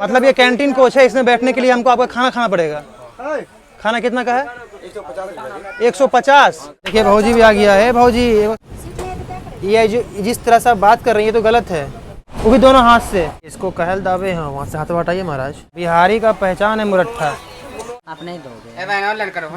मतलब ये canteen coach है, इसमें बैठने के लिए हमको आपका खाना खाना पड़ेगा। खाना कितना का है? 150। देखिए भाजी भी आ गया है। भाजी ये जिस तरह से आप बात कर रही है तो गलत है, वो भी दोनों हाथ से। इसको कहल दावे हैं, वहाँ से हाथ हटाइए महाराज। बिहारी का पहचान है मुरट्ठा। आप नहीं दोगे?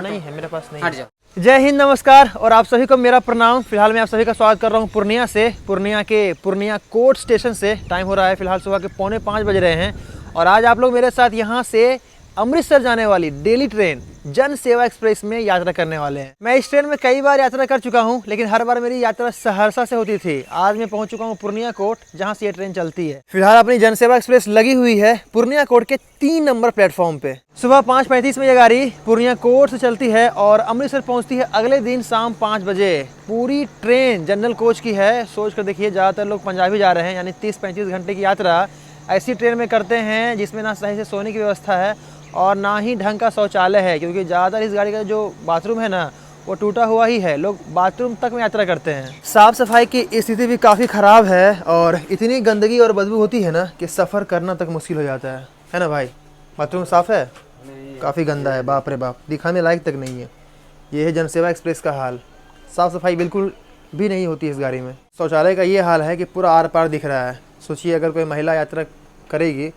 नहीं है मेरे पास, नहीं है। जय हिंद, नमस्कार और आप सभी को मेरा प्रणाम। फिलहाल मैं आप सभी का स्वागत कर रहा हूँ पूर्णिया से, पूर्णिया कोर्ट स्टेशन से। टाइम हो रहा है फिलहाल सुबह के 4:45 बज रहे हैं और आज आप लोग मेरे साथ यहाँ से अमृतसर जाने वाली डेली ट्रेन जन सेवा एक्सप्रेस में यात्रा करने वाले हैं। मैं इस ट्रेन में कई बार यात्रा कर चुका हूँ, लेकिन हर बार मेरी यात्रा सहरसा से होती थी। आज मैं पहुँच चुका हूँ पूर्णिया कोर्ट, जहाँ से ये ट्रेन चलती है। फिलहाल अपनी जन सेवा एक्सप्रेस लगी हुई है पूर्णिया कोर्ट के 3 नंबर प्लेटफॉर्म पे। सुबह 5:35 में ये गाड़ी पूर्णिया कोर्ट से चलती है और अमृतसर पहुँचती है अगले दिन शाम 5 बजे। पूरी ट्रेन जनरल कोच की है। सोच कर देखिए, ज़्यादातर लोग पंजाबी जा रहे हैं, यानी 30-35 घंटे की यात्रा ऐसी ट्रेन में करते हैं जिसमें ना सही से सोने की व्यवस्था है और ना ही ढंग का शौचालय है, क्योंकि ज़्यादातर इस गाड़ी का जो बाथरूम है ना वो टूटा हुआ ही है। लोग बाथरूम तक में यात्रा करते हैं। साफ़ सफाई की स्थिति भी काफ़ी ख़राब है और इतनी गंदगी और बदबू होती है ना कि सफ़र करना तक मुश्किल हो जाता है ना भाई? बाथरूम साफ़ है? काफ़ी गंदा है, बाप रे बाप, दिखाने लायक तक नहीं है। ये है जन सेवा एक्सप्रेस का हाल। साफ़ सफाई बिल्कुल भी नहीं होती इस गाड़ी में। शौचालय का ये हाल है कि पूरा आर पार दिख रहा है। सोचिए अगर कोई महिला यात्रा करेगी,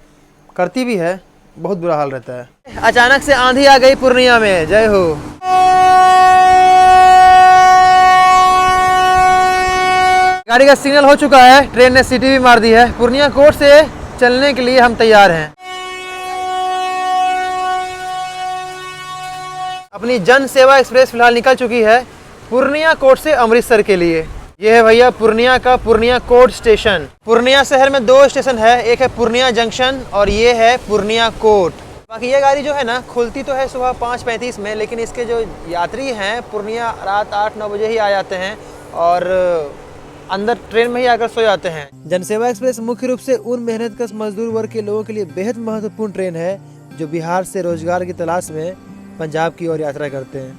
करती भी है, बहुत बुरा हाल रहता है। अचानक से आंधी आ गई पूर्णिया में। जय हो। गाड़ी का सिग्नल हो चुका है, ट्रेन ने सीटी भी मार दी है। पूर्णिया कोर्ट से चलने के लिए हम तैयार हैं। अपनी जन सेवा एक्सप्रेस फिलहाल निकल चुकी है पूर्णिया कोर्ट से अमृतसर के लिए। ये है भैया पूर्णिया का पूर्णिया कोर्ट स्टेशन। पूर्णिया शहर में 2 स्टेशन है, एक है पूर्णिया जंक्शन और ये है पूर्णिया कोर्ट। बाकी ये गाड़ी जो है ना खुलती तो है सुबह 5:35 में, लेकिन इसके जो यात्री हैं पूर्णिया रात 8-9 बजे ही आ जाते हैं और अंदर ट्रेन में ही आकर सो जाते हैं। जनसेवा एक्सप्रेस मुख्य रूप से उन मेहनतकश मजदूर वर्ग के लोगों के लिए बेहद महत्वपूर्ण ट्रेन है जो बिहार से रोजगार की तलाश में पंजाब की ओर यात्रा करते हैं।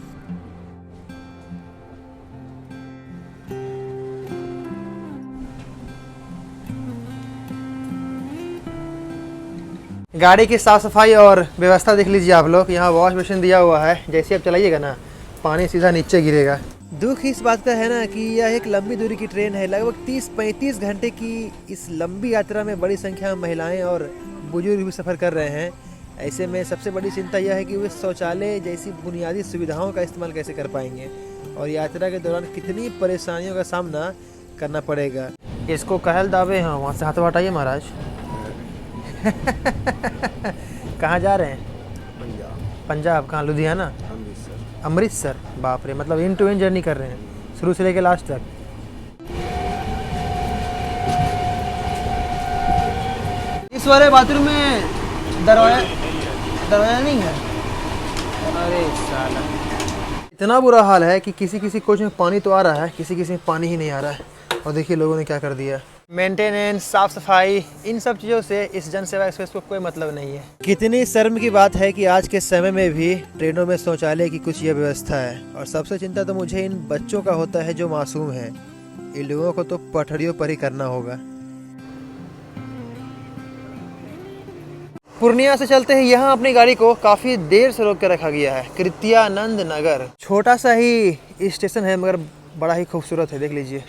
गाड़ी की साफ़ सफाई और व्यवस्था देख लीजिए आप लोग। यहाँ वॉश बेसिन दिया हुआ है, जैसे आप चलाइएगा ना पानी सीधा नीचे गिरेगा। दुख इस बात का है ना कि यह एक लंबी दूरी की ट्रेन है। लगभग 30-35 घंटे की इस लंबी यात्रा में बड़ी संख्या में महिलाएं और बुजुर्ग भी सफ़र कर रहे हैं। ऐसे में सबसे बड़ी चिंता यह है कि वे शौचालय जैसी बुनियादी सुविधाओं का इस्तेमाल कैसे कर पाएंगे और यात्रा के दौरान कितनी परेशानियों का सामना करना पड़ेगा। इसको कहल दावे हैं, वहाँ से हाथ हटाइए महाराज। कहाँ जा रहे हैं? पंजाब। कहाँ? लुधियाना? अमृतसर। बाप रे, मतलब इन टू इन जर्नी कर रहे हैं शुरू से लेकर लास्ट तक। इस वाले बाथरूम में दरवाजा नहीं है। अरे साला, इतना बुरा हाल है कि किसी कोच में पानी तो आ रहा है, किसी में पानी ही नहीं आ रहा है। और देखिए लोगों ने क्या कर दिया। मेंटेनेंस, साफ सफाई, इन सब चीज़ों से इस जन सेवा एक्सप्रेस को कोई मतलब नहीं है। कितनी शर्म की बात है कि आज के समय में भी ट्रेनों में शौचालय की कुछ यह व्यवस्था है। और सबसे चिंता तो मुझे इन बच्चों का होता है जो मासूम है। इन लोगों को तो पटरियों पर ही करना होगा। पूर्णिया से चलते ही यहाँ अपनी गाड़ी को काफ़ी देर से रोक कर रखा गया है। कृत्यानंद नगर, छोटा सा ही स्टेशन है मगर बड़ा ही खूबसूरत है, देख लीजिए।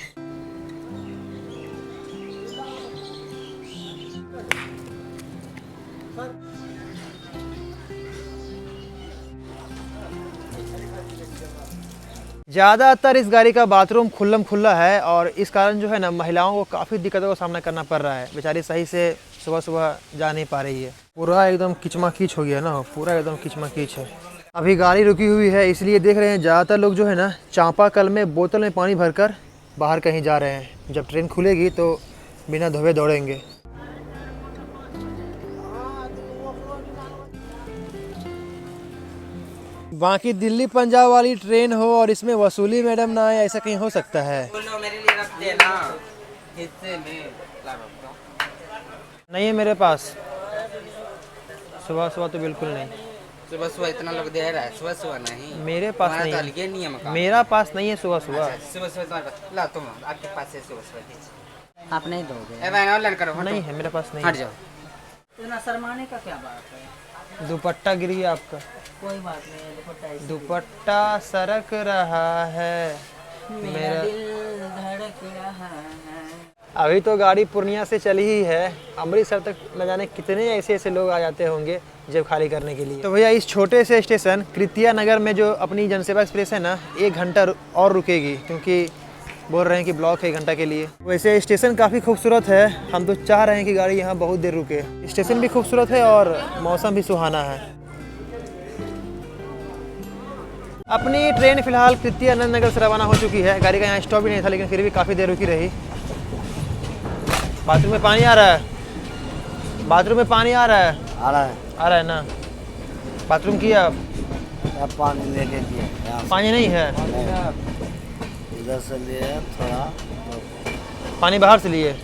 ज़्यादातर इस गाड़ी का बाथरूम खुल्लम खुल्ला है और इस कारण जो है ना महिलाओं को काफ़ी दिक्कतों का सामना करना पड़ रहा है। बेचारी सही से सुबह सुबह जा नहीं पा रही है। पूरा एकदम किचमा कीच हो गया ना, पूरा एकदम किचमा कीच है। अभी गाड़ी रुकी हुई है इसलिए देख रहे हैं ज़्यादातर लोग जो है ना चापाकल में बोतल में पानी भरकर बाहर कहीं जा रहे हैं। जब ट्रेन खुलेगी तो बिना धोए दौड़ेंगे। बाकी दिल्ली पंजाब वाली ट्रेन हो और इसमें वसूली मैडम ना आए, ऐसा कहीं हो सकता है? नहीं है मेरे पास। सुबह सुबह तो बिल्कुल नहीं। सुबह सुबह इतना लोग दे रहा है, सुबह सुबह नहीं मेरे पास नहीं है। मेरा पास नहीं है सुबह सुबह। सुबह सुबह ला तुम आपके पास है सुबह सुबह। आप नहीं दोगे? ऑनलाइन करो। नहीं है मेरे पास, नहीं। हट जाओ। इतना शर्माने का क्या बात है? दुपट्टा गिर गया आपका। कोई बात नहीं है, दुपट्टा ऐसे दुपट्टा सरक रहा है, मेरा दिल धड़क रहा है। अभी तो गाड़ी पूर्णिया से चली ही है, अमृतसर तक न जाने कितने ऐसे ऐसे लोग आ जाते होंगे जेब खाली करने के लिए। तो भैया इस छोटे से स्टेशन कृत्या नगर में जो अपनी जनसेवा एक्सप्रेस है ना, 1 घंटा और रुकेगी, क्योंकि बोल रहे हैं कि ब्लॉक है 1 घंटा के लिए। वैसे स्टेशन काफ़ी खूबसूरत है, हम तो चाह रहे हैं कि गाड़ी यहाँ बहुत देर रुके। स्टेशन भी खूबसूरत है और मौसम भी सुहाना है। अपनी ट्रेन फिलहाल कृत्या नगर से रवाना हो चुकी है। गाड़ी का यहाँ स्टॉप भी नहीं था, लेकिन फिर भी काफ़ी देर रुकी रही। बाथरूम में पानी आ रहा है, बाथरूम में पानी आ रहा है, आ रहा है। आ रहा है ना। बाथरूम किया आप? अब पानी लेके दिया, पानी नहीं है, इधर से लिए थोड़ा पानी बाहर से लिए।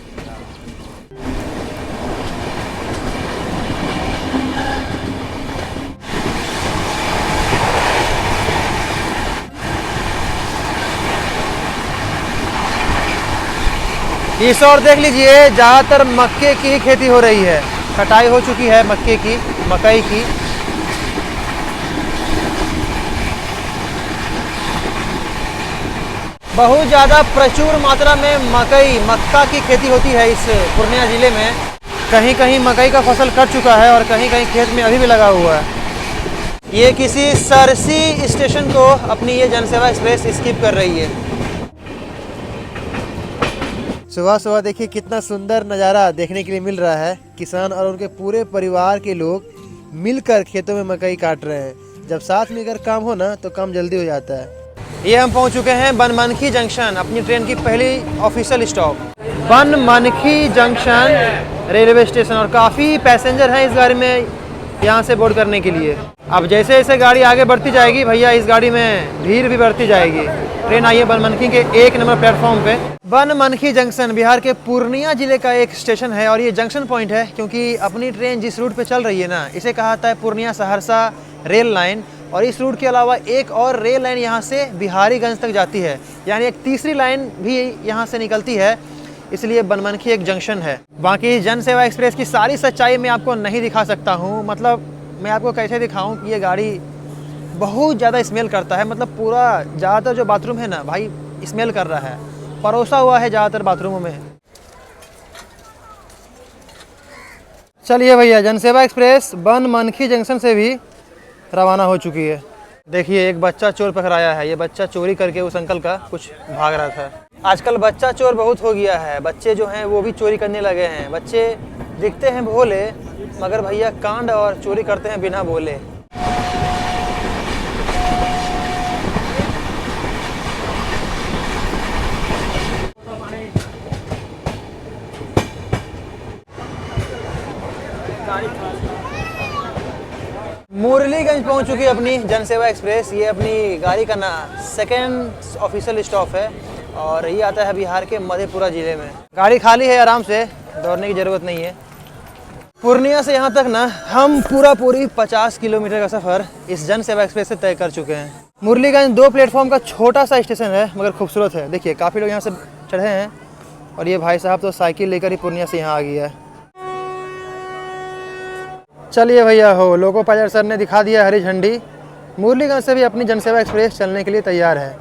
इस और देख लीजिए, ज़्यादातर मक्के की ही खेती हो रही है। कटाई हो चुकी है मक्के की, मकई की। बहुत ज़्यादा प्रचुर मात्रा में मक्का की खेती होती है इस पूर्णिया ज़िले में। कहीं कहीं मकई का फसल कट चुका है और कहीं कहीं खेत में अभी भी लगा हुआ है। ये किसी सरसी स्टेशन को अपनी ये जनसेवा एक्सप्रेस स्किप कर रही है। सुबह सुबह देखिए कितना सुंदर नज़ारा देखने के लिए मिल रहा है। किसान और उनके पूरे परिवार के लोग मिलकर खेतों में मकई काट रहे हैं। जब साथ मिलकर काम हो ना तो काम जल्दी हो जाता है। ये हम पहुंच चुके हैं बनमनखी जंक्शन, अपनी ट्रेन की पहली official stop Banmankhi junction railway station. और काफ़ी पैसेंजर हैं इस गाड़ी में यहाँ से बोर्ड करने के लिए। अब जैसे जैसे गाड़ी आगे बढ़ती जाएगी भैया, इस गाड़ी में भीड़ भी बढ़ती जाएगी। ट्रेन आई है बनमनखी के 1 नंबर प्लेटफॉर्म पे। बनमनखी जंक्शन बिहार के पूर्णिया जिले का एक स्टेशन है और ये जंक्शन पॉइंट है, क्योंकि अपनी ट्रेन जिस रूट पे चल रही है ना, इसे कहा जाता है पूर्णिया सहरसा रेल लाइन। और इस रूट के अलावा एक और रेल लाइन यहाँ से बिहारीगंज तक जाती है, यानी एक तीसरी लाइन भी यहाँ से निकलती है, इसलिए बनमनखी एक जंक्शन है। बाकी जनसेवा एक्सप्रेस की सारी सच्चाई मैं आपको नहीं दिखा सकता हूँ। मतलब मैं आपको कैसे दिखाऊँ कि ये गाड़ी बहुत ज़्यादा स्मेल करता है। मतलब पूरा ज़्यादातर जो बाथरूम है ना भाई, स्मेल कर रहा है, परोसा हुआ है ज़्यादातर बाथरूमों में। चलिए भैया, जनसेवा एक्सप्रेस बनमनखी जंक्शन से भी रवाना हो चुकी है। देखिए एक बच्चा चोर पकड़ाया है। ये बच्चा चोरी करके उस अंकल का कुछ भाग रहा था। आजकल बच्चा चोर बहुत हो गया है। बच्चे जो हैं वो भी चोरी करने लगे हैं। बच्चे दिखते हैं भोले, मगर भैया कांड और चोरी करते हैं बिना बोले। मुरलीगंज पहुंच चुकी है अपनी जनसेवा एक्सप्रेस। ये अपनी गाड़ी का ना 2nd ऑफिशियल स्टॉप है और ये आता है बिहार के मधेपुरा ज़िले में। गाड़ी खाली है, आराम से दौड़ने की ज़रूरत नहीं है। पूर्णिया से यहाँ तक ना हम पूरी 50 किलोमीटर का सफ़र इस जनसेवा एक्सप्रेस से तय कर चुके हैं। मुरलीगंज 2 प्लेटफॉर्म का छोटा सा स्टेशन है, मगर खूबसूरत है। देखिए काफ़ी लोग यहाँ से चढ़े हैं और ये भाई साहब तो साइकिल लेकर ही पूर्णिया से यहाँ आ गया है। चलिए भैया हो, लोको पायलट सर ने दिखा दिया हरी झंडी। मुरलीगंज से भी अपनी जनसेवा एक्सप्रेस चलने के लिए तैयार है।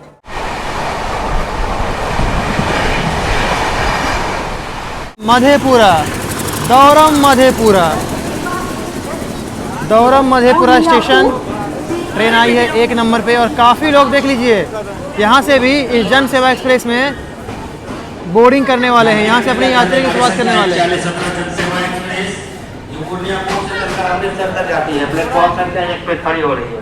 मधेपुरा, दौरम मधेपुरा स्टेशन ट्रेन आई है 1 नंबर पे। और काफ़ी लोग देख लीजिए यहाँ से भी इस जनसेवा एक्सप्रेस में बोर्डिंग करने वाले हैं। यहाँ से अपनी यात्रा की शुरुआत करने वाले हैं। अमृतसर तक जाती है, प्लेटफॉर्म संख्या 1 पे खड़ी हो रही है।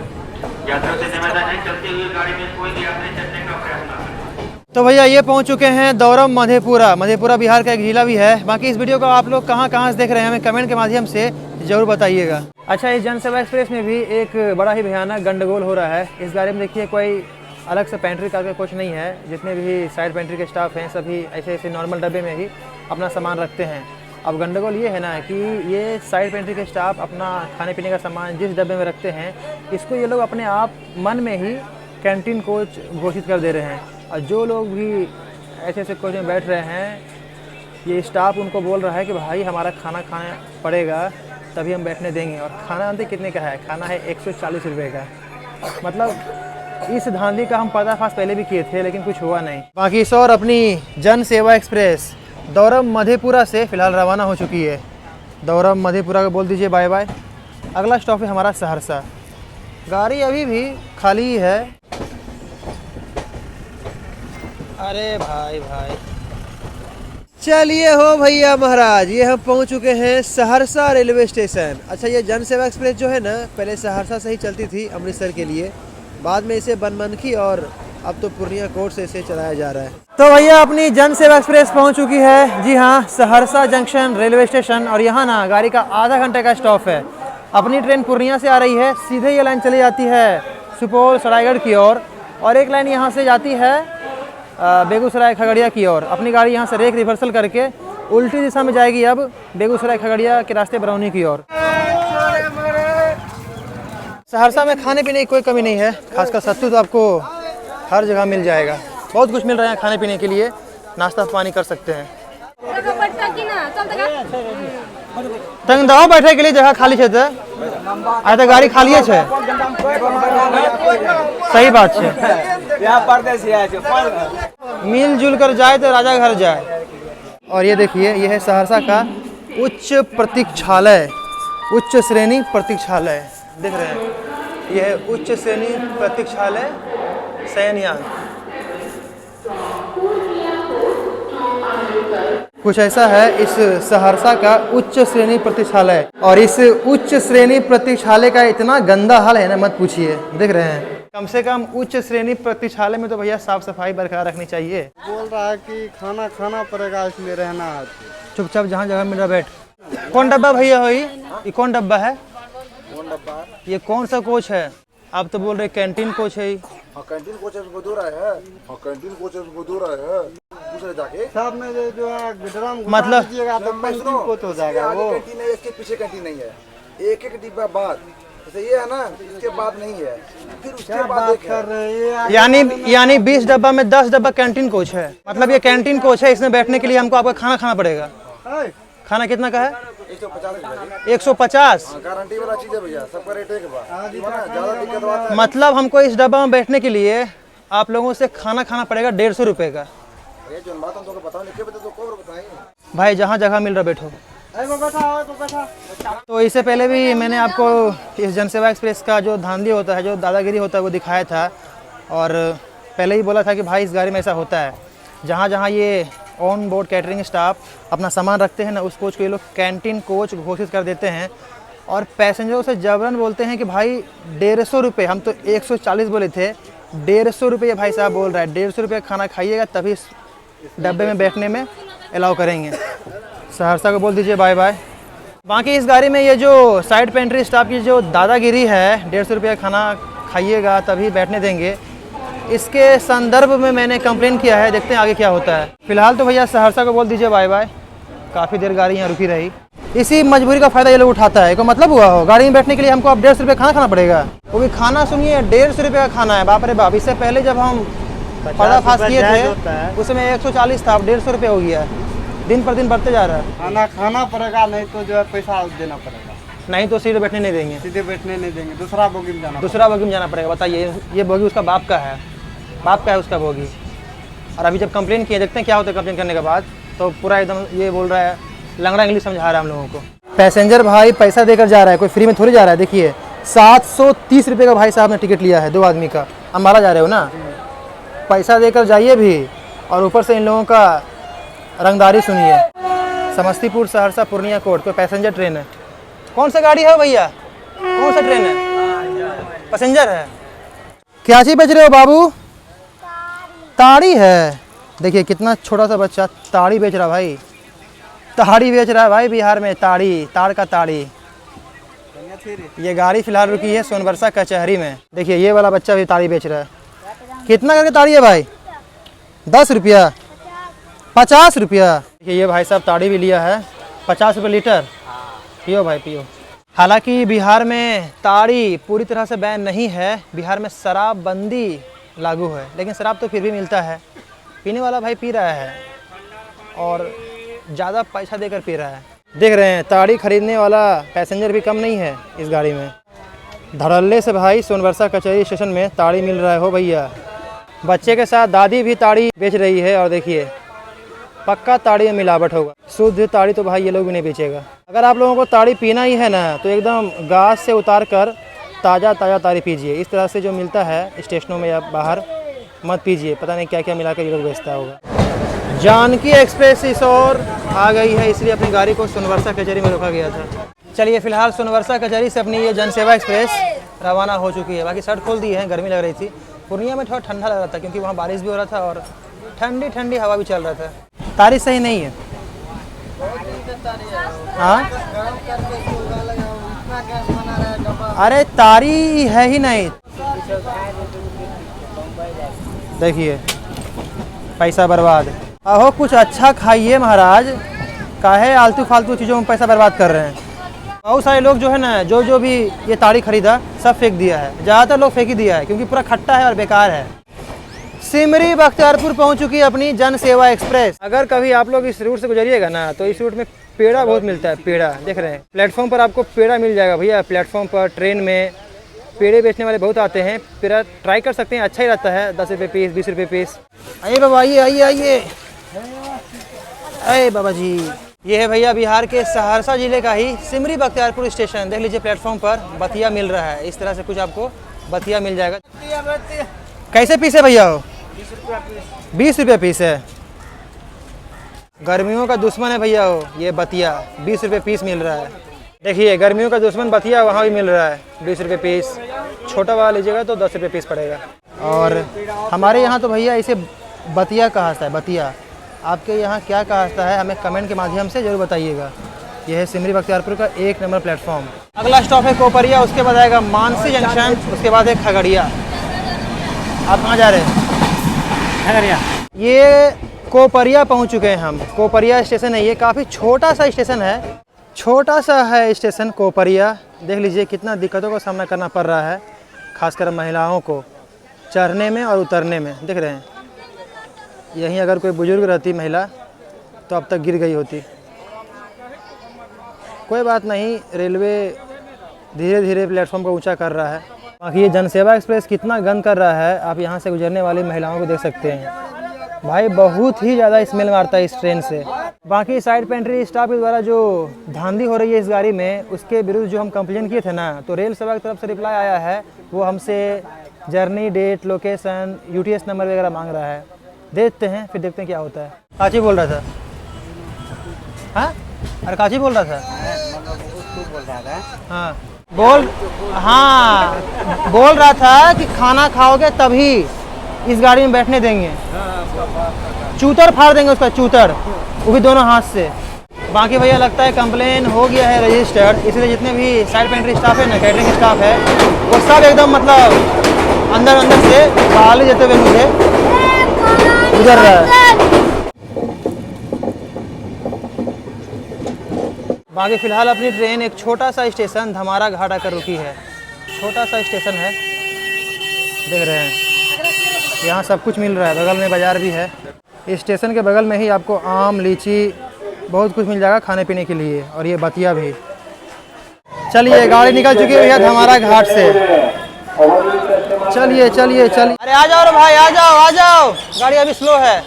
यात्रियों से निवेदन है चलती हुई गाड़ी में कोई भी यात्री चढ़ने का प्रयास न करें। तो भैया ये पहुंच चुके हैं दौरम मधेपुरा। मधेपुरा बिहार का एक जिला भी है। बाकी इस वीडियो को आप लोग कहाँ से देख रहे हैं हमें कमेंट के माध्यम से ज़रूर बताइएगा। अच्छा, इस जनसेवा एक्सप्रेस में भी एक बड़ा ही भयानक गंडगोल हो रहा है। इस गाड़ी में देखिए कोई अलग से पेंट्री करके कुछ नहीं है। जितने भी साइड पेंट्री के स्टाफ हैं सभी ऐसे नॉर्मल डब्बे में ही अपना सामान रखते हैं। अब गंडगोल ये है ना कि ये साइड पेंट्री के स्टाफ अपना खाने पीने का सामान जिस डब्बे में रखते हैं, इसको ये लोग अपने आप मन में ही कैंटीन कोच घोषित कर दे रहे हैं। और जो लोग भी ऐसे कोच में बैठ रहे हैं, ये स्टाफ उनको बोल रहा है कि भाई हमारा खाना खाना पड़ेगा, तभी हम बैठने देंगे। और खाना जानते कितने का है? खाना है 140 रुपये का। मतलब इस धांधली का हम पर्दाफाश पहले भी किए थे लेकिन कुछ हुआ नहीं। बाकी इस और अपनी जन सेवा एक्सप्रेस दौरम मधेपुरा से फ़िलहाल रवाना हो चुकी है। दौरम मधेपुरा को बोल दीजिए बाय बाय। अगला स्टॉप है हमारा सहरसा। गाड़ी अभी भी खाली ही है। अरे भाई चलिए हो भैया महाराज, ये हम पहुंच चुके हैं सहरसा रेलवे स्टेशन। अच्छा, ये जन सेवा एक्सप्रेस जो है ना, पहले सहरसा से ही चलती थी अमृतसर के लिए, बाद में इसे बनमनखी और अब तो पूर्णिया कोर्ट से इसे चलाया जा रहा है। तो भैया अपनी जन सेवा एक्सप्रेस पहुंच चुकी है। जी हाँ, सहरसा जंक्शन रेलवे स्टेशन। और यहाँ ना गाड़ी का आधा घंटे का स्टॉप है। अपनी ट्रेन पूर्णिया से आ रही है, सीधे ये लाइन चली जाती है सुपौल सरायगढ़ की ओर, और एक लाइन यहाँ से जाती है बेगूसराय खगड़िया की ओर। अपनी गाड़ी यहाँ से रेक रिवर्सल करके उल्टी दिशा में जाएगी अब बेगूसराय खगड़िया के रास्ते बरौनी की ओर। सहरसा में खाने पीने की कोई कमी नहीं है, खासकर सत्तू तो आपको हर जगह मिल जाएगा। बहुत कुछ मिल रहा है खाने पीने के लिए, नाश्ता पानी कर सकते हैं। तंग दहो बैठे के लिए जगह खाली है तो गाड़ी खाली है। सही बात है, मिलजुल कर जाए तो राजा घर जाए। और ये देखिए, ये है सहरसा का उच्च प्रतीक्षालय, उच्च श्रेणी प्रतीक्षालय देख रहे हैं। यह है उच्च श्रेणी प्रतीक्षालय शयनयान। कुछ ऐसा है इस सहरसा का उच्च श्रेणी प्रतीक्षालय। और इस उच्च श्रेणी प्रतीक्षालय का इतना गंदा हाल है ना, मत पूछिए। देख रहे हैं, कम से कम उच्च श्रेणी प्रतीक्षालय में तो भैया साफ सफाई बरकरार रखनी चाहिए। बोल रहा है कि खाना खाना पड़ेगा, इसमें रहना है। चुपचाप जहाँ जगह मिल रहा बैठ। कौन डब्बा भैया हो? ये कौन डब्बा है? कौन डब्बा? ये कौन सा कोच है? आप तो बोल रहे कैंटीन कोच है। कैंटीन कोच उसको दो रहा है। कैंटीन कोच उसको दो रहा है। दूसरे जाके सब में जो है ड्रम मतलब तो कैंटीन कोच हो जाएगा। वो कैंटीन है, इसके पीछे कैंटीन नहीं है। एक एक डिब्बा बाद जैसे ये है ना, इसके बाद नहीं है, फिर उसके बाद एक है। यानी 20 डब्बा में 10 डब्बा कैंटीन कोच है। मतलब ये कैंटीन कोच है, इसमें बैठने के लिए हमको आपका खाना खाना पड़ेगा। खाना कितना का है? 150। गारंटी वाला चीज है भैया, सबका रेट एक बार। ज्यादा दिक्कत बात है। मतलब हमको इस डब्बा में बैठने के लिए आप लोगों से खाना खाना पड़ेगा 150 रुपये का। ये जो बात हम तो बताओ नहीं, तो कौन बताएंगे भाई, जहाँ जगह मिल रहा बैठो। तो इससे पहले भी मैंने आपको इस जनसेवा एक्सप्रेस का जो धांधली होता है, जो दादागिरी होता है, वो दिखाया था। और पहले ही बोला था कि भाई इस गाड़ी में ऐसा होता है, जहाँ जहाँ ये ऑन बोर्ड कैटरिंग स्टाफ अपना सामान रखते हैं ना, उस कोच को ये लोग कैंटीन कोच घोषित कर देते हैं। और पैसेंजरों से जबरन बोलते हैं कि भाई 150 रुपये, हम तो 140 बोले थे, 150 रुपये भाई साहब बोल रहा है। 150 रुपये खाना खाइएगा तभी इस डब्बे में बैठने में अलाउ करेंगे। सहरसा को बोल दीजिए बाय बाय। बाकी इस गाड़ी में ये जो साइड पेंट्री स्टाफ की जो दादागिरी है, 150 रुपये खाना खाइएगा तभी बैठने देंगे, इसके संदर्भ में मैंने कंप्लेन किया है। देखते हैं आगे क्या होता है। फिलहाल तो भैया सहरसा को बोल दीजिए बाय बाय। काफ़ी देर गाड़ी यहाँ रुकी रही। इसी मजबूरी का फ़ायदा ये लोग उठाता है। कोई मतलब हुआ हो गाड़ी में बैठने के लिए हमको अब 150 रुपये खाना खाना पड़ेगा। वो भी खाना सुनिए 150 रुपये का खाना है। बाप रे बाप। इससे पहले जब हम पर्दाफाश किए थे उसमें 140 था, अब 150 रुपये हो गया। दिन पर दिन बढ़ते जा रहा है। खाना खाना पड़ेगा, नहीं तो जो है पैसा देना पड़ेगा। नहीं तो सीधे बैठने नहीं देंगे। सीधे बैठने नहीं देंगे, दूसरा बोगी में जाना। दूसरा बोगी में जाना पड़ेगा। बताइए, ये बोगी उसका बाप का है, बाप का है उसका बोगी। और अभी जब कंप्लेन किए, देखते हैं क्या होता है कंप्लेन करने के बाद। तो पूरा एकदम ये बोल रहा है, लंगड़ा इंग्लिश समझा रहा है हम लोगों को। पैसेंजर भाई पैसा देकर जा रहा है, कोई फ्री में थोड़ी जा रहा है। देखिए 730 रुपये का भाई साहब ने टिकट लिया है 2 आदमी का। अम्बाला जा रहे हो ना, पैसा देकर जाइए भी, और ऊपर से इन लोगों का रंगदारी सुनिए। समस्तीपुर सहरसा पूर्णिया कोर्ट कोई पैसेंजर ट्रेन है। कौन सा गाड़ी है भैया? कौन सा ट्रेन है? पैसेंजर है। क्या चीज़ बेच रहे हो बाबू? ताड़ी है। देखिए कितना छोटा सा बच्चा ताड़ी बेच रहा भाई, ताड़ी बेच रहा है भाई बिहार में। ताड़ी, ताड़ का ताड़ी। ये गाड़ी फिलहाल रुकी है सोनबरसा कचहरी में। देखिए ये वाला बच्चा भी ताड़ी बेच रहा है। कितना करके ताड़ी है भाई? 10 रुपया, 50 रुपया। देखिए ये भाई साहब ताड़ी भी लिया है, 50 रुपये लीटर। पियो भाई पियो। हालांकि बिहार में ताड़ी पूरी तरह से बैन नहीं है, बिहार में शराबबंदी लागू है, लेकिन शराब तो फिर भी मिलता है। पीने वाला भाई पी रहा है और ज़्यादा पैसा देकर पी रहा है। देख रहे हैं ताड़ी खरीदने वाला पैसेंजर भी कम नहीं है इस गाड़ी में। धड़ल्ले से भाई सोनवर्षा कचहरी स्टेशन में ताड़ी मिल रहा है हो भैया। बच्चे के साथ दादी भी ताड़ी बेच रही है और देखिए पक्का ताड़ी में मिलावट होगा। शुद्ध ताड़ी तो भाई ये लोग भी नहीं बेचेगा। अगर आप लोगों को ताड़ी पीना ही है ना तो एकदम गाछ से उतार कर ताज़ा ताड़ी पीजिए। इस तरह से जो मिलता है स्टेशनों में या बाहर मत पीजिए, पता नहीं क्या क्या मिला कर ये लोग बेचता होगा। जानकी एक्सप्रेस इस ओर आ गई है, इसलिए अपनी गाड़ी को सोनवर्षा कचहरी में रोका गया था। चलिए फिलहाल सोनवर्षा कचहरी से अपनी ये जनसेवा एक्सप्रेस रवाना हो चुकी है। बाकी शर्ट खोल दी है, गर्मी लग रही थी। पूर्णिया में थोड़ा ठंडा लग रहा था क्योंकि वहाँ बारिश भी हो रहा था और ठंडी ठंडी हवा भी चल रहा था। तारीख सही नहीं है। हाँ अरे तारी है ही नहीं। देखिए पैसा बर्बाद। आहो कुछ अच्छा खाइए महाराज, काहे आलतू फालतू चीज़ों में पैसा बर्बाद कर रहे हैं। बहुत सारे लोग जो है ना जो भी ये ताड़ी खरीदा सब फेंक दिया है। ज़्यादातर लोग फेंक ही दिया है क्योंकि पूरा खट्टा है और बेकार है। सिमरी बख्तियारपुर पहुंच चुकी है अपनी जन सेवा एक्सप्रेस। अगर कभी आप लोग इस रूट से गुजरिएगा ना तो इस रूट में पेड़ा बहुत मिलता है। पेड़ा देख रहे हैं, प्लेटफॉर्म पर आपको पेड़ा मिल जाएगा भैया। प्लेटफॉर्म पर ट्रेन में पेड़े बेचने वाले बहुत आते हैं। पेड़ा ट्राई कर सकते हैं, अच्छा ही रहता है। 10 रुपये पीस, 20 रुपये पीस। आइए बाबा, आइए आइए आइए। अरे बाबा जी, ये है भैया बिहार के सहरसा जिले का ही सिमरी बख्तियारपुर स्टेशन। देख लीजिए प्लेटफॉर्म पर बतिया मिल रहा है। इस तरह से कुछ आपको बतिया मिल जाएगा। कैसे पीस है भैया हो? 20 रुपये पीस है। गर्मियों का दुश्मन है भैया हो ये बतिया। 20 रुपये पीस मिल रहा है। देखिए गर्मियों का दुश्मन बतिया वहाँ भी मिल रहा है 20 रुपये पीस। छोटा वाला लीजिएगा तो 10 रुपये पीस पड़ेगा। और हमारे यहाँ तो भैया इसे बतिया कहा जाता है। बतिया आपके यहाँ क्या कहा जाता है हमें कमेंट के माध्यम से ज़रूर बताइएगा। यह है सिमरी बख्तियारपुर का 1 नंबर प्लेटफॉर्म। अगला स्टॉप है कोपरिया, उसके बाद आएगा मानसी जंक्शन, उसके बाद है खगड़िया। आप कहाँ जा रहे हैं? खगड़िया। ये कोपरिया पहुँच चुके हैं हम। कोपरिया स्टेशन है, ये काफ़ी छोटा सा स्टेशन है। छोटा सा है स्टेशन कोपरिया। देख लीजिए कितना दिक्कतों का सामना करना पड़ रहा है, खासकर महिलाओं को चढ़ने में और उतरने में। देख रहे हैं, यहीं अगर कोई बुजुर्ग रहती महिला तो अब तक गिर गई होती। कोई बात नहीं, रेलवे धीरे धीरे प्लेटफॉर्म को ऊंचा कर रहा है। बाकी ये जनसेवा एक्सप्रेस कितना गंद कर रहा है, आप यहाँ से गुजरने वाली महिलाओं को देख सकते हैं। भाई बहुत ही ज़्यादा स्मेल मारता है इस ट्रेन से। बाकी साइड पेंट्री स्टाफ के द्वारा जो धांधली हो रही है इस गाड़ी में, उसके विरुद्ध जो हम कंप्लेन किए थे ना, तो रेल सेवा की तरफ से रिप्लाई आया है। वो हमसे journey, date, location, UTS number वगैरह मांग रहा है। देखते हैं, फिर देखते हैं क्या होता है। काची बोल रहा था? हाँ अरे काची बोल रहा था? हाँ बोल रहा था कि खाना खाओगे तभी इस गाड़ी में बैठने देंगे। चूतर फाड़ देंगे उसका, चूतर, वो भी दोनों हाथ से। बाकी भैया लगता है कंप्लेन हो गया है रजिस्टर्ड, इसलिए जितने भी साइड पेंट्री स्टाफ है ना, कैटरिंग स्टाफ है, वो सब एकदम मतलब अंदर से गाली देते हुए मुझे गुजर रहा है। बाकी फिलहाल अपनी ट्रेन एक छोटा सा स्टेशन धमारा घाट आकर रुकी है। छोटा सा स्टेशन है, देख रहे हैं। यहाँ सब कुछ मिल रहा है, बगल में बाज़ार भी है। इस स्टेशन के बगल में ही आपको आम, लीची बहुत कुछ मिल जाएगा खाने पीने के लिए, और ये बतिया भी। चलिए गाड़ी निकल चुकी है भैया धमारा घाट से। चलिए चलिए चलिए। अरे आ जाओ रे भाई, आ जाओ। गाड़ी अभी स्लो है।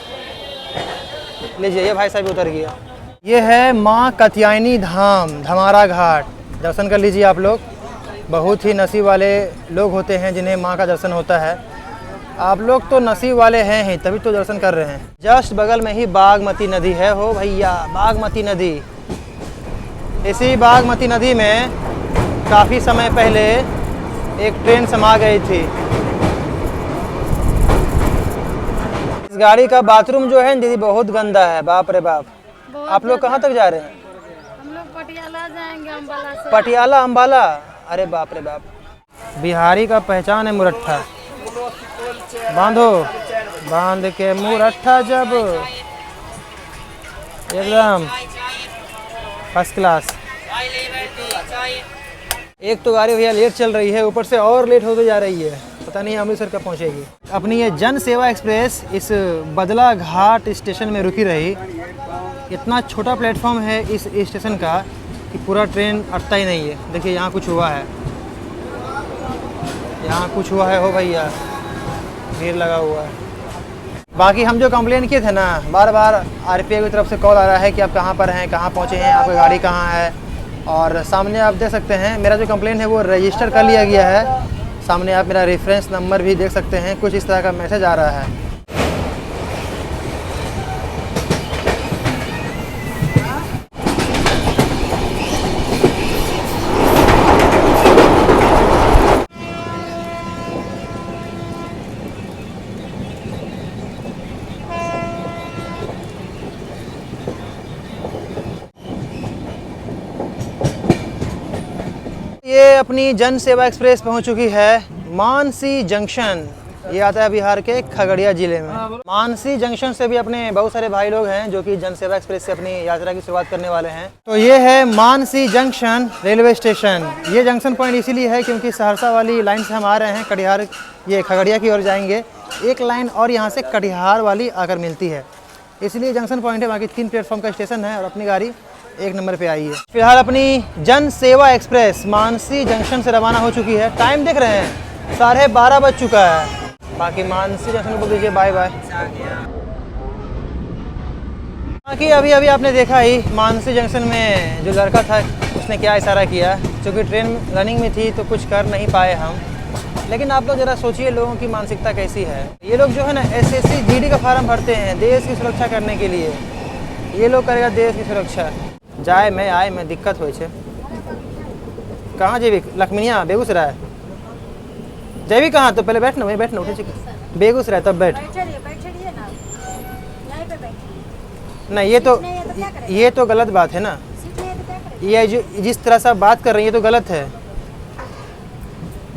लीजिए, ये भाई साहब उतर गया। ये है माँ कात्यायनी धाम धमारा घाट। दर्शन कर लीजिए आप लोग। बहुत ही नसीब वाले लोग होते हैं जिन्हें माँ का दर्शन होता है। आप लोग तो नसीब वाले हैं ही, तभी तो दर्शन कर रहे हैं। जस्ट बगल में ही बागमती नदी है हो भैया, बागमती नदी। इसी बागमती नदी में काफ़ी समय पहले एक ट्रेन समा गई थी। इस गाड़ी का बाथरूम जो है दीदी बहुत गंदा है, बाप रे बाप। आप लोग कहाँ तक जा रहे हैं? हम लोग पटियाला जाएंगे, अम्बाला से। पटियाला अम्बाला? अरे बाप रे बाप। बिहारी का पहचान है मुरट्ठा। बांधो, बांध के मुरट्ठा जब एकदम फर्स्ट क्लास। एक तो गाड़ी भैया लेट चल रही है, ऊपर से और लेट होते जा रही है। पता नहीं अमृतसर कब पहुंचेगी। अपनी ये जन सेवा एक्सप्रेस इस बदला घाट स्टेशन में रुकी रही। इतना छोटा प्लेटफॉर्म है इस स्टेशन का कि पूरा ट्रेन अटता ही नहीं है। देखिए यहाँ कुछ हुआ है, यहाँ कुछ हुआ है हो भैया, भीड़ लगा हुआ है। बाकी हम जो कंप्लेन किए थे ना, बार बार आरपीआई की तरफ से कॉल आ रहा है कि आप कहाँ पर हैं, कहाँ पहुँचे हैं, आपकी गाड़ी कहाँ है। और सामने आप देख सकते हैं मेरा जो कंप्लेन है वो रजिस्टर कर लिया गया है। सामने आप मेरा रेफरेंस नंबर भी देख सकते हैं, कुछ इस तरह का मैसेज आ रहा है। ये अपनी जन सेवा एक्सप्रेस पहुंच चुकी है मानसी जंक्शन। ये आता है बिहार के खगड़िया जिले में। मानसी जंक्शन से भी अपने बहुत सारे भाई लोग हैं जो कि जन सेवा एक्सप्रेस से अपनी यात्रा की शुरुआत करने वाले हैं। तो ये है मानसी जंक्शन रेलवे स्टेशन। ये जंक्शन पॉइंट इसीलिए है क्योंकि सहरसा वाली लाइन से हम आ रहे हैं, कटिहार ये खगड़िया की ओर जाएंगे। एक लाइन और यहाँ से कटिहार वाली आकर मिलती है, इसलिए जंक्शन पॉइंट है। बाकी 3 प्लेटफॉर्म का स्टेशन है और अपनी गाड़ी 1 नंबर पे आई है। फिलहाल अपनी जन सेवा एक्सप्रेस मानसी जंक्शन से रवाना हो चुकी है। टाइम देख रहे हैं 12:30 बज चुका है। बाकी मानसी जंक्शन को बोल दीजिए बाय बाय। बाकी अभी अभी आपने देखा ही मानसी जंक्शन में जो लड़का था उसने क्या इशारा किया। क्योंकि ट्रेन रनिंग में थी तो कुछ कर नहीं पाए हम। लेकिन आप लोग ज़रा सोचिए लोगों की मानसिकता कैसी है। ये लोग जो है ना SSC GD का फार्म भरते हैं देश की सुरक्षा करने के लिए। ये लोग करेगा देश की सुरक्षा। जाए मैं आए मैं दिक्कत हो छे। कहाँ जेबी? लखमिया बेगूसराय। जेबी कहाँ? तो पहले बैठना, वहीं बैठना, उठे बेगूसराय तब बैठ। नहीं ये तो गलत बात है ना। ये जो जिस तरह से आप बात कर रही है ये तो गलत है।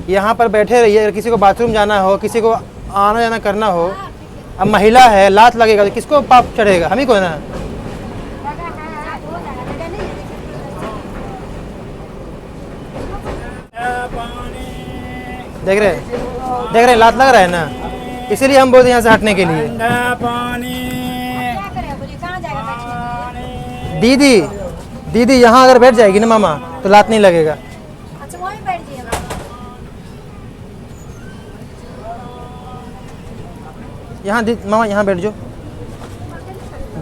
यहाँ पर बैठे रहिए। अगर किसी को बाथरूम जाना हो, किसी को आना जाना करना हो, अब महिला है लात लगेगा तो किसको पाप चढ़ेगा? हम ही को ना। देख रहे लात लग रहा है ना, इसीलिए हम बोलते हैं यहाँ से हटने के लिए। दीदी यहाँ अगर बैठ जाएगी ना मामा तो लात नहीं लगेगा। यहाँ मामा यहाँ बैठ जाओ।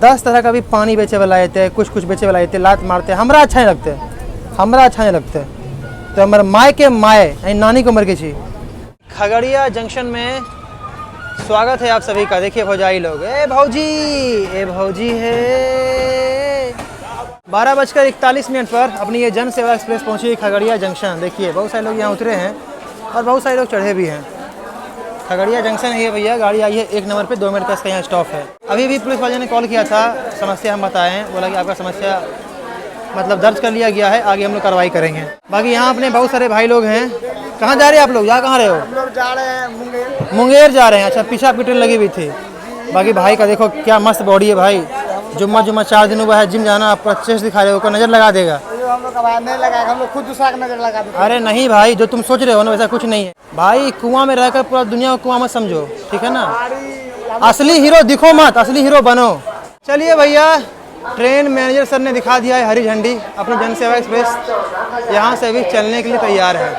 10 तरह का भी पानी बेचे वाला आते हैं, कुछ बेचे वाला आते, लात मारते हैं। हमरा अच्छा नहीं लगते, हमरा अच्छा नहीं लगते। तो हमारे माए के माए नानी की उम्र की छी। खगड़िया जंक्शन में स्वागत है आप सभी का। देखिए भौजाई लोग, ए भौजी है। 12:41 पर अपनी ये जन सेवा एक्सप्रेस पहुंची खगड़िया जंक्शन। देखिए बहुत सारे लोग यहाँ उतरे हैं और बहुत सारे लोग चढ़े भी हैं। खगड़िया जंक्शन है ये भैया, गाड़ी आई है 1 नंबर पे, 2 मिनट का इसका यहाँ स्टॉप है। अभी भी पुलिस वाले ने कॉल किया था, समस्या हम बताएं, बोला कि आपका समस्या मतलब दर्ज कर लिया गया है, आगे हम लोग कार्रवाई करेंगे। बाकी यहाँ अपने बहुत सारे भाई लोग हैं। कहाँ जा रहे हैं आप लोग? कहाँ रहे हो? हम लोग जा रहे हैं मुंगेर जा रहे हैं। अच्छा, पीछे आपकी ट्रेन लगी हुई थी। बाकी भाई का देखो क्या मस्त बॉडी है भाई। जुम्मा 4 दिन हुआ है जिम जाना, आप चेस्ट दिखा रहे हो, नज़र लगा देगा। हम लोग नहीं लगाएगा, हम लोग खुद दूसरा का नजर लगा देते। अरे नहीं भाई, जो तुम सोच रहे हो ना वैसा कुछ नहीं है भाई। कुआं में रहकर पूरा दुनिया को कुआं मत समझो, ठीक है ना। असली हीरो दिखो मत, असली हीरो बनो। चलिए भैया, ट्रेन मैनेजर सर ने दिखा दिया है हरी झंडी। अपनी जन सेवा एक्सप्रेस यहाँ से भी चलने के लिए तैयार है,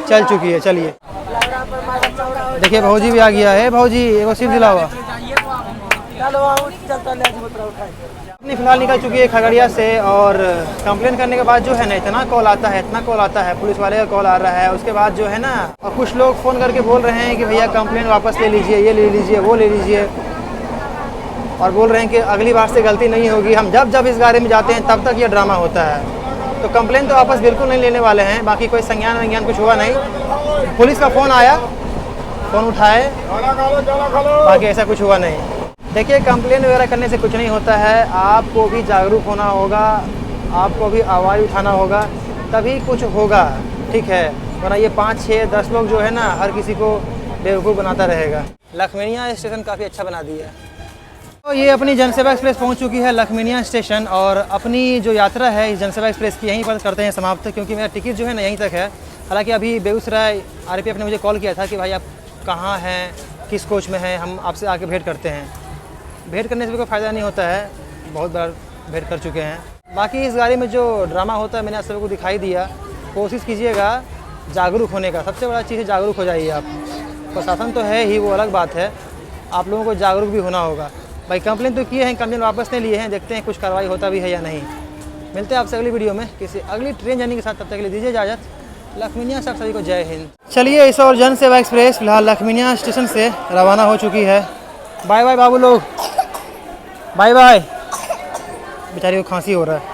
चल चुकी है। चलिए देखिए भौजी भी आ गया है। भौजी एगो सीट दिला हुआ अपनी फिलहाल निकल चुकी है खगड़िया से। और कंप्लेन करने के बाद जो है ना इतना कॉल आता है, पुलिस वाले का कॉल आ रहा है। उसके बाद जो है ना और कुछ लोग फ़ोन करके बोल रहे हैं कि भैया कंप्लेन वापस ले लीजिए, ये ले लीजिए, वो ले लीजिए। और बोल रहे हैं कि अगली बार से गलती नहीं होगी। हम जब इस गाड़ी में जाते हैं तब तक ये ड्रामा होता है। तो कंप्लेन तो वापस बिल्कुल नहीं लेने वाले हैं। बाकी कोई संज्ञान कुछ हुआ नहीं। पुलिस का फ़ोन आया, फ़ोन उठाए, बाकी ऐसा कुछ हुआ नहीं। देखिए कंप्लेन वगैरह करने से कुछ नहीं होता है। आपको भी जागरूक होना होगा, आपको भी आवाज़ उठाना होगा, तभी कुछ होगा, ठीक है। वरना ये 5, 6, 10 लोग जो है ना हर किसी को बेवकूफ़ बनाता रहेगा। लखमीनिया स्टेशन काफ़ी अच्छा बना दिया है। तो ये अपनी जनसेवा एक्सप्रेस पहुंच चुकी है लखमीनिया स्टेशन। और अपनी जो यात्रा है इस जनसेवा एक्सप्रेस की यहीं पर करते हैं समाप्त, क्योंकि मेरा टिकट जो है ना यहीं तक है। हालांकि अभी बेगूसराय आरपीएफ ने मुझे कॉल किया था कि भाई आप कहाँ हैं, किस कोच में हैं, हम आपसे आके भेंट करते हैं। भेंट करने से भी कोई फ़ायदा नहीं होता है, बहुत बार भेंट कर चुके हैं। बाकी इस गाड़ी में जो ड्रामा होता है मैंने आप सबको दिखाई दिया। कोशिश कीजिएगा जागरूक होने का, सबसे बड़ा चीज़ है जागरूक हो जाइए आप। प्रशासन तो है ही, वो अलग बात है, आप लोगों को जागरूक भी होना होगा। भाई कंप्लेन तो किए हैं, कंप्लेन वापस नहीं लिए हैं, देखते हैं कुछ कार्रवाई होता भी है या नहीं। मिलते हैं आपसे अगली वीडियो में किसी अगली ट्रेन जर्नी के साथ, तब तक के लिए दीजिए इजाज़त। लखमीनिया से आप सभी को जय हिंद। चलिए इस और जन सेवा एक्सप्रेस फिलहाल लखमीनिया स्टेशन से रवाना हो चुकी है। बाय बाय बाबू लोग, बाय बाय। बेचारी को खांसी हो रहा है।